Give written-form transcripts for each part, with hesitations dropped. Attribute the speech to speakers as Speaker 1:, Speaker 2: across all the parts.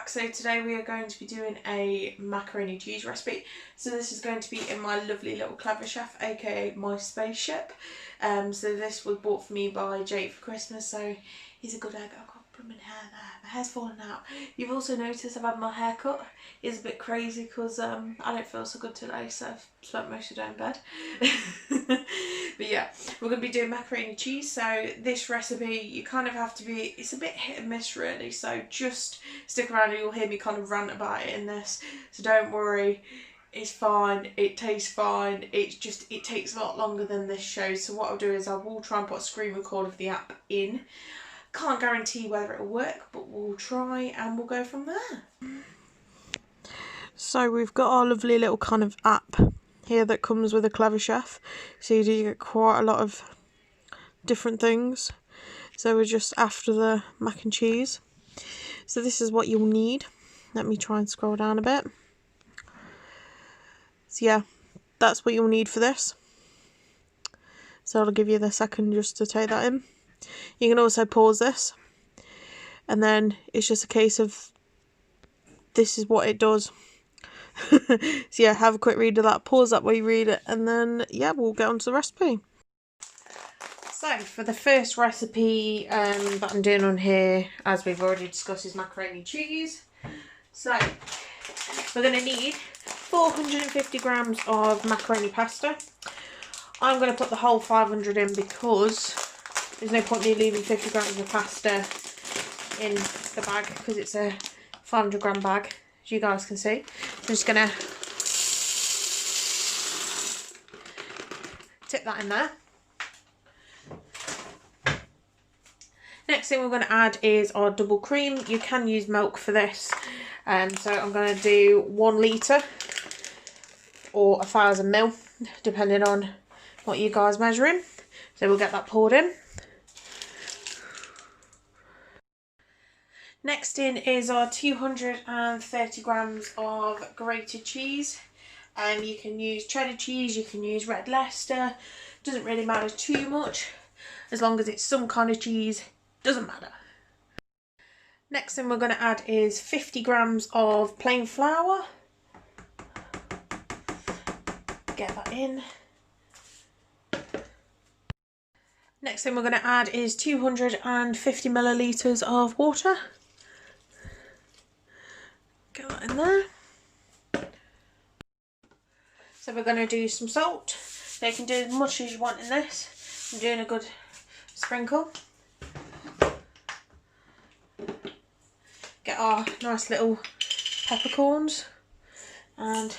Speaker 1: back. So today we are going to be doing a macaroni cheese recipe. So this is going to be in my lovely little clever chef, aka my spaceship. So this was bought for me by Jake for Christmas, so he's a good egg. I've got blooming hair there, my hair's falling out. You've also noticed I've had my hair cut. It's a bit crazy because I don't feel so good today, so I've spent most of the day in bed. But yeah, we're going to be doing macaroni cheese. So this recipe, you kind of have to be, it's a bit hit and miss really, so just stick around and you'll hear me kind of rant about it in this. So don't worry, it's fine, it tastes fine, it's just, it takes a lot longer than this shows. So what I'll do is I will try and put a screen record of the app in. Can't guarantee whether it'll work, but we'll try and we'll go from there. So we've got our lovely little kind of app here that comes with a clever chef, so you do get quite a lot of different things. So we're just after the mac and cheese. So this is what you'll need. Let me try and scroll down a bit. So yeah, that's what you'll need for this. So I'll give you the second just to take that in. You can also pause this, and then it's just a case of this is what it does. So yeah, have a quick read of that, pause that while you read it, and then yeah, we'll get on to the recipe. So for the first recipe that I'm doing on here, as we've already discussed, is macaroni cheese. So we're going to need 450 grams of macaroni pasta. I'm going to put the whole 500 in because there's no point in me leaving 50 grams of pasta in the bag because it's a 500 gram bag, as you guys can see. I'm just going to tip that in there. Next thing we're going to add is our double cream. You can use milk for this. So I'm going to do 1 litre or 1,000 ml, depending on what you guys measure in. So we'll get that poured in. Next in is our 230 grams of grated cheese. You can use cheddar cheese, you can use red Leicester, doesn't really matter too much, as long as it's some kind of cheese, doesn't matter. Next thing we're going to add is 50 grams of plain flour. Get that in. Next thing we're going to add is 250 millilitres of water. Get that in there. So we're going to do some salt. So you can do as much as you want in this. I'm doing a good sprinkle. Get our nice little peppercorns and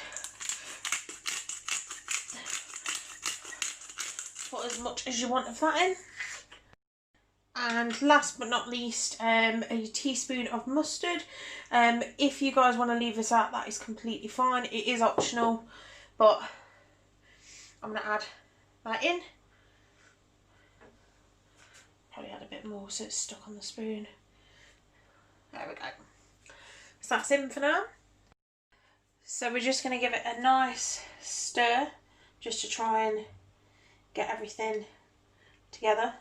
Speaker 1: put as much as you want of that in. And last but not least, a teaspoon of mustard. If you guys want to leave this out, that is completely fine. It is optional, but I'm going to add that in. Probably add a bit more so it's stuck on the spoon. There we go. So that's in for now. So we're just going to give it a nice stir, just to try and get everything together.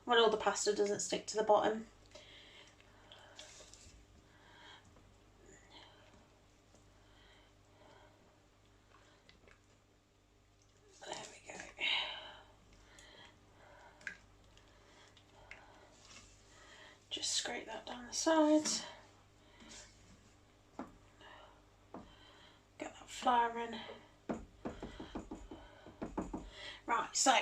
Speaker 1: When all the pasta doesn't stick to the bottom. There we go. Just scrape that down the sides. Get that flour in. Right, so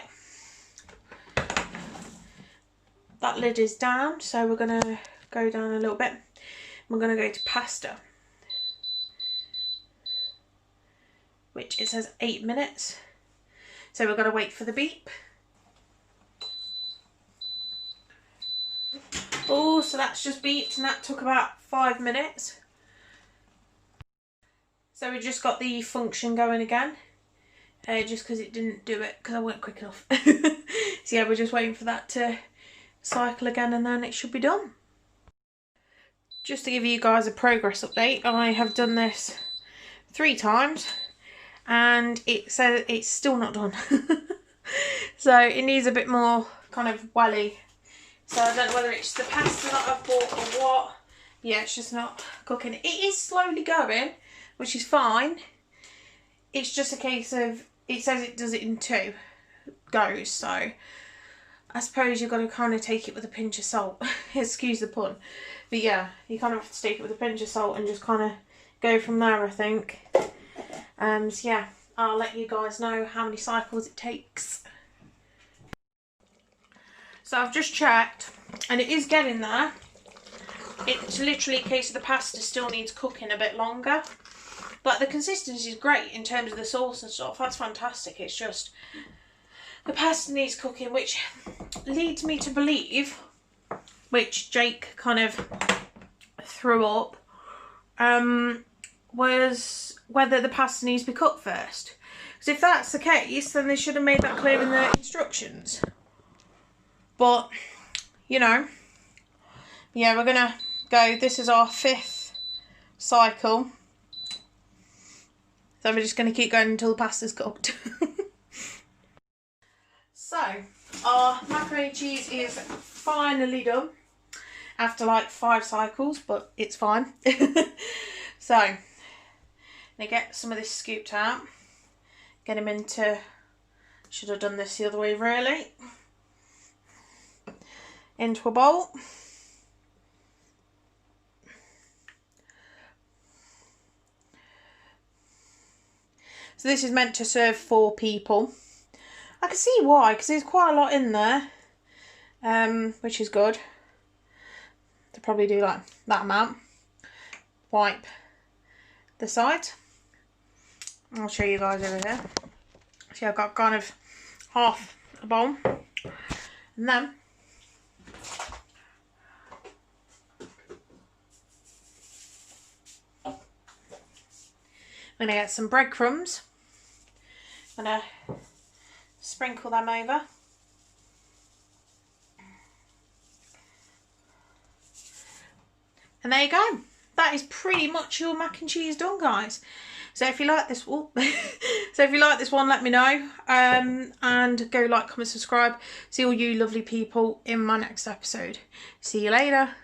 Speaker 1: that lid is down, so we're going to go down a little bit. We're going to go to pasta, which it says 8 minutes. So we're going to wait for the beep. Oh, so that's just beeped and that took about 5 minutes. So we just got the function going again. Just because it didn't do it because I weren't quick enough. So yeah, we're just waiting for that to cycle again and then it should be done. Just to give you guys a progress update, I have done this 3 times and it says it's still not done. So it needs a bit more kind of welly. So I don't know whether it's the pasta that I've bought or what. Yeah, it's just not cooking. It is slowly going, which is fine. It's just a case of, it says it does it in 2 goes, so I suppose you've got to kind of take it with a pinch of salt. Excuse the pun. But yeah, you kind of have to take it with a pinch of salt and just kind of go from there, I think. So yeah, I'll let you guys know how many cycles it takes. So I've just checked and it is getting there. It's literally a case of the pasta still needs cooking a bit longer. But the consistency is great in terms of the sauce and stuff. That's fantastic. It's just the pasta needs cooking, which leads me to believe, which Jake kind of threw up, was whether the pasta needs to be cooked first. Because if that's the case, then they should have made that clear in the instructions. But, you know, yeah, we're going to go, this is our 5th cycle. So we're just going to keep going until the pasta's cooked. So, our macaroni cheese is finally done. After like 5 cycles, but it's fine. So, I'm going to get some of this scooped out. Get him into, should have done this the other way really. Into a bowl. So this is meant to serve 4 people. I can see why, because there's quite a lot in there, which is good. To probably do like that amount. Wipe the side. I'll show you guys over here. See, I've got kind of half a bowl, and then I'm going to get some breadcrumbs. I'm going to sprinkle them over. And there you go. That is pretty much your mac and cheese done, guys. So if you like this, so if you like this one, let me know. And go like, comment, subscribe. See all you lovely people in my next episode. See you later.